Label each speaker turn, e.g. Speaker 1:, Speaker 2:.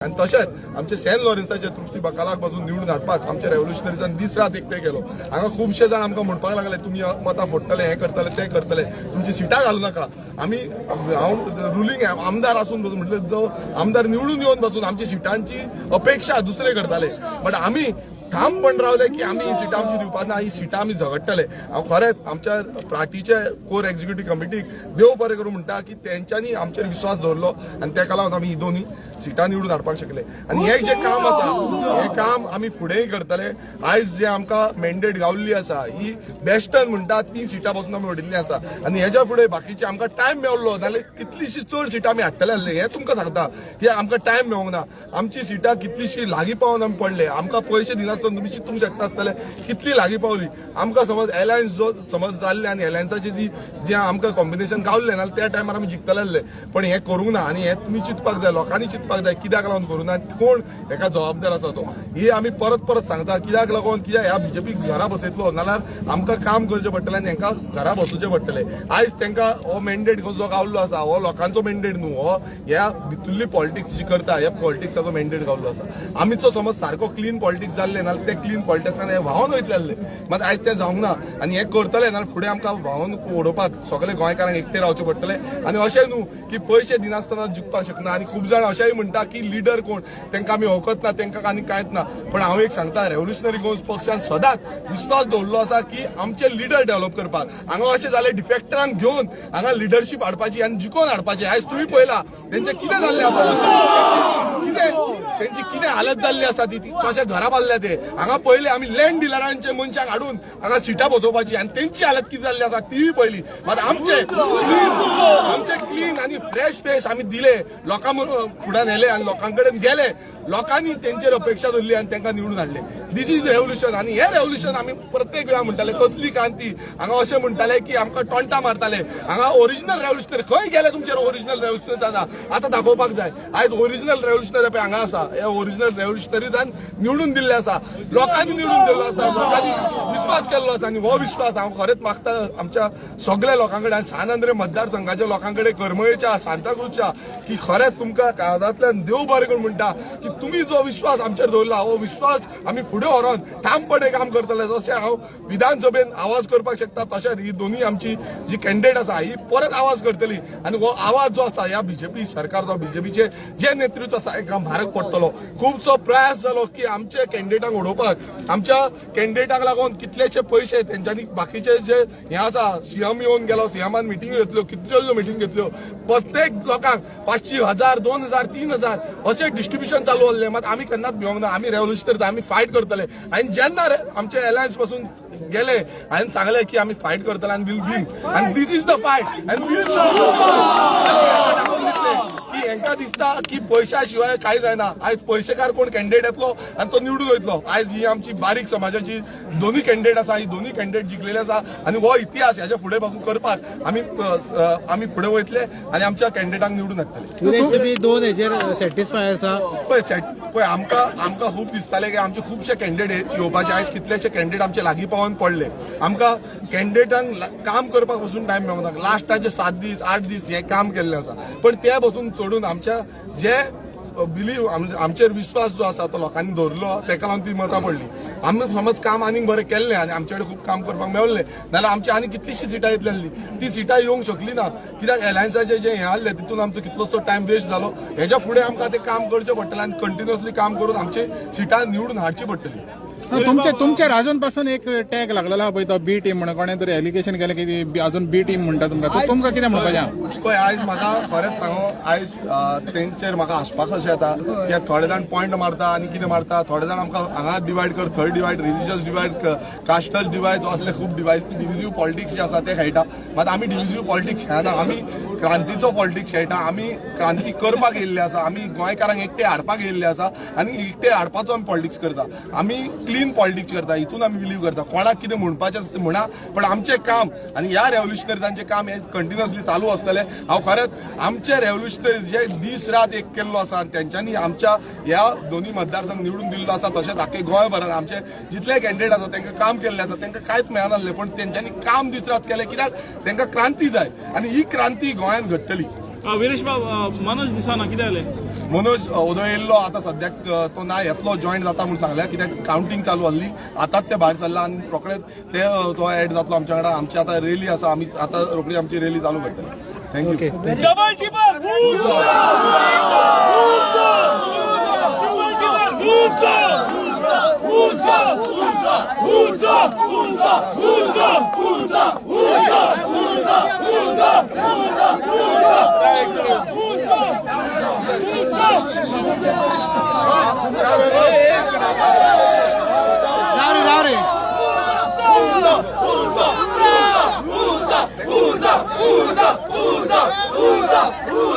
Speaker 1: आणि तशेंच आमचे सेंट लॉरेन्साचे तृप्ती बकालाक पासून निवडून हाडपाक आमचे रेव्होल्युशनरीजान दीस रात एकठांय केलो। हांगा खूबशे जाण आमकां म्हणपाक लागले तुमी मतां फोडटले, हें करतले तें करतले, तुमची सिटां घालूं नाका। आमी हांव रुलींग आमदार आसून बसून म्हटलें जो आमदार निवडून येवन बसून आमची सिटांची अपेक्षा दुसरे करताले, बट आमी ठामपण रावले की आमी ही सिटां आमची दिवपाक ना, ही सिटां आमी झगडटले। हांव खरेंच आमच्या पार्टीचे कोर एक्झिक्युटिव्ह कमिटीक देव बरें करूं म्हणटा की तेंच्यांनी आमचेर विश्वास दवरलो आनी तेका लागून आमी ही दोनी सिटां निवडून हाडपाक शकले। आनी हें जें काम आसा हें काम आमी फुडेंय करतले। आयज जे आमकां मॅन्डेट गावल्ली आसा ही बेस्टन म्हणटा ती सिटां पासून आमी वडिल्ली आसा आनी हेच्या फुडें बाकीचे आमकां टायम मेळ्ळो जाल्यार कितलीशी चड सिटां आमी हाडटले आसले। हें तुमकां सांगता की आमकां टायम मेळोंक ना, आमची सिटां कितलीशी लागीं पावन आमी पडले। आमकां पयशे दिनासतना तुम्ही चिंतूंक शकता आसतले कितली लागीं पावली। आमकां समज एलायन्स जो समज जाल्ले आनी एलायन्साचे जे आमकां कॉम्बिनेशन गावल्लें ना त्या टायमार आमी जिखतले आसले, पण हें करूंक ना आनी हें तुमी चिंतपाक जाय, लोकांनी चिंतपाक जाय कित्याक लागून करूं ना, कोण हेका जबाबदार आसा तो। ही आमी परत परत सांगता कित्याक लागून कित्याक ह्या बीजेपी घरा बसयतलो नाल्यार आमकां काम करचें पडटलें आनी हेंकां घरा बसोवचें पडटलें। आयज तेंकां हो मॅन्डेट जो गावल्लो आसा हो लोकांचो मॅन्डेट न्हू, हो ह्या भितरली पॉलिटिक्स जी करता ह्या पॉलिटिक्साचो मॅन्डेट गावल्लो आसा। आमीचो समज सारको क्लीन पॉलिटिक्स जाल्लें ना ते क्लीन पॉलिटिक्सान हे व्हांवून वयतले आसले, मात आयज तें जावंक ना आनी हें करतले ना फुडें आमकां व्हांवून उडोवपाक सगळे गोंयकारांक एकटे रावचें पडटलें। आनी अशें न्हू की पयशे दिनासतना जिखपाक शकना आनी खूब जाण अशेंय म्हणटा की लिडर कोण तेंकां आमी वळखत ना, तेंकां आनी कांयच ना, पण हांव एक सांगता रेव्होल्युशनरी गोंस पक्षान सदांच विश्वास दवरलो आसा की आमचे लिडर डेव्हलप करपाक। हांगा अशें जालें डिफेक्टरांक घेवन हांगा लिडरशीप हाडपाची आनी जिखोवन हाडपाचें। आयज तुमी पळयला तेंचें कितें जाल्लें आसा, तेंची कितें हालत जाल्ली आसा ती कशें घरा बांदल्या ते। हांगा पयले आमी लँड डिलरांचे मनशाक हाडून हांगा सिटां बसोवपाची आनी तेंची हालत कितें जाल्ली आसा तीय पयली, मात आमचे क्लीन आनी फ्रेश फेस आमी दिले, लोकां फुड्यान व्हेले आनी लोकां कडेन गेले, लोकांनी तेंचेर अपेक्षा धरली आनी तेंकां निवडून हाडले। दीस इज रेव्होल्युशन आनी हे रेव्होल्युशन आमी प्रत्येक वेळा म्हणटाले कसली क्रांती। हांगा अशें म्हणटाले की आमकां टोंटा मारताले, हांगा ओरिजिनल रेव्होल्युशनरी खंय गेले तुमचेर ओरिजिनल रेव्होल्युशनरी आतां दाखोवपाक जाय। आयज ओरिजिनल रेव्होल्युशनरी पळय हांगा आसा, हे ओरिजिनल रेव्होल्युशनरीजान निवडून दिल्ले आसा, लोकांनी निवडून दिल्लो आसा, लोकांनी विश्वास केल्लो आसा आनी हो विश्वास हांव खरेंच मागता आमच्या सगळ्या लोकां कडेन सान आंद्रे मतदारसंघाच्या लोकां कडेन करमळेच्या सांताक्रूजच्या की खरेंच तुमकां काळजांतल्यान देव बरें करून म्हणटा की तुमी जो विश्वास आमचेर दवरला हो विश्वास आमी फुडें व्हरोन ठामपणे काम करतले। जशें हांव विधानसभेन आवाज करपाक शकता तशेंच ही दोनी आमची जी कॅन्डिडेट आसा ही परत आवाज करतली आनी हो आवाज जो आसा ह्या बीजेपी सरकारचो बीजेपीचे जे नेतृत्व आसा हांकां म्हारग पडटलो। खुबसो प्रयास जालो की आमच्या कॅन्डिडेटांक उडोवपाक, आमच्या कॅन्डिडेटाक लागून कितलेशे पयशे तेंच्यांनी बाकीचे जे हे आसा सीएम येवन गेलो, सीएमान मिटींग घेतल्यो, कितल्यो मिटींग घेतल्यो, प्रत्येक लोकांक 500, 1000, 2000, 3000 अशें डिस्ट्रिब्युशन चालू आसलें, मात आमी केन्नाच भिवंक ना। आमी रेव्होल्युशनरी आमी फायट करतले आनी जेन्ना आमचे एलायन्स पासून गेले हांवें सांगलें की आमी फायट करतले आनी वील विन आनी दीस इज द फायट आनी वील शो की हेंकां दिसता की पयशा शिवाय कांय जायना। आयज पयशेकार कोण कॅन्डिडेट येतलो आनी तो निवडून वयतलो। आयज ही आमची बारीक समाजाची दोनी कॅन्डिडेट आसा, ही दोनी कॅन्डिडेट जिखलेले आसा आनी हो इतिहास हेच्या फुडें पासून करपाक आमी फुडें वयतले आनी आमच्या कॅन्डिडेटांक निवडून हाडटले।
Speaker 2: दोन हेजेर सॅटिस्फाय आसा
Speaker 1: पळय आमकां खूब दिसतालें की आमचे खुबशे कॅन्डिडेट येवपाचे, आयज कितलेशे कॅन्डिडेट आमचे लागीं पावन पडले। आमकां कॅन्डिडेटांक काम करपाक पासून टायम मेळोंक ना, लास्टाचे 7 दीस 8 दीस हे काम केल्लें आसा, पण ते पासून सोडून आमच्या जे बिलीव आमचेर विश्वास जो आसा तो लोकांनी दवरलो तेका लागून ती मतां पडली। आमी समज काम आनीक बरें केल्लें आनी आमचे कडेन खूब काम करपाक मेळ्ळें नाल्यार आमची आनी कितलीशी सिटां येतली आसली, ती सिटां येवंक शकली ना कित्याक एलायन्साचे जे हें आसलें तितून आमचो कितलोसो टायम वेस्ट जालो। हेच्या फुडें आमकां तें काम करचें पडटलें आनी कंटिन्युअसली काम करून आमची सिटां निवडून हाडची पडटली।
Speaker 2: तुमच्या राजून पासून एक टॅग लागलेलो आहा पळय तो बी टीम म्हणून कोणें तरी एलिगेशन केलें की अजून बी टीम म्हणटा तुमकां कितें म्हणपाचें?
Speaker 1: पळय आयज म्हाका खरेंच सांगो आयज तेंचेर म्हाका हांसपाक अशें येता कित्याक थोडे जाण पॉयंट मारता आनी कितें मारता, थोडे जाण आमकां हांगा डिवायड कर, थंय डिवायड, रिलिजियस डिवायड, कास्टल डिवायड असले खूब डिव्हिजिव्ह पॉलिटिक्स जे आसा ते खेळटा, मात आमी डिव्हिजिव्ह पॉलिटिक्स खेळना, आमी क्रांतीचो पॉलिटिक्स खेळटा। आमी क्रांती करपाक येयल्ले आसा, आमी गोंयकारांक एकटे हाडपाक येयल्ले आसा आनी एकटे हाडपाचो आमी पॉलिटिक्स करता। आमी क्लीन पॉलिटिक्स करता, हितून आमी बिलीव करता। कोणाक कितें म्हणपाचें आसा तें म्हणा, पण आमचें काम आनी ह्या रेव्होल्युशनरीजांचें काम हें कंटिन्युअसली चालू आसतलें। हांव खरेंच आमचे रेव्होल्युशनरी जे दीस रात एक केल्लो आसा आनी तेंच्यांनी आमच्या ह्या दोनी मतदारसंघ निवडून दिल्लो आसा, तशेंच आख्खे गोंयभरान आमचे जितले कॅन्डिडेट आसा तांकां काम केल्लें आसा, तांकां कांयच मेळनासलें, पण तेंच्यांनी काम दीस रात केलें कित्याक तांकां क्रांती जाय आनी ही क्रांती गोंयांत घडटली।
Speaker 3: विरेश बाब मनोज दिसाना कितें जालें?
Speaker 1: मनोज उदयल्लो आता सद्याक तो ना येतलो जॉईन जाता म्हणून सांगल्या कित्याक काउंटिंग चालू आसली आताच ते भायर सरला आनी रोखडेच ते तो ऍड जातलो आमच्या वांगडा आमची आता रॅली आसा आमी आता रोखडी आमची रॅली चालू करतली थँक्यू
Speaker 3: Uza!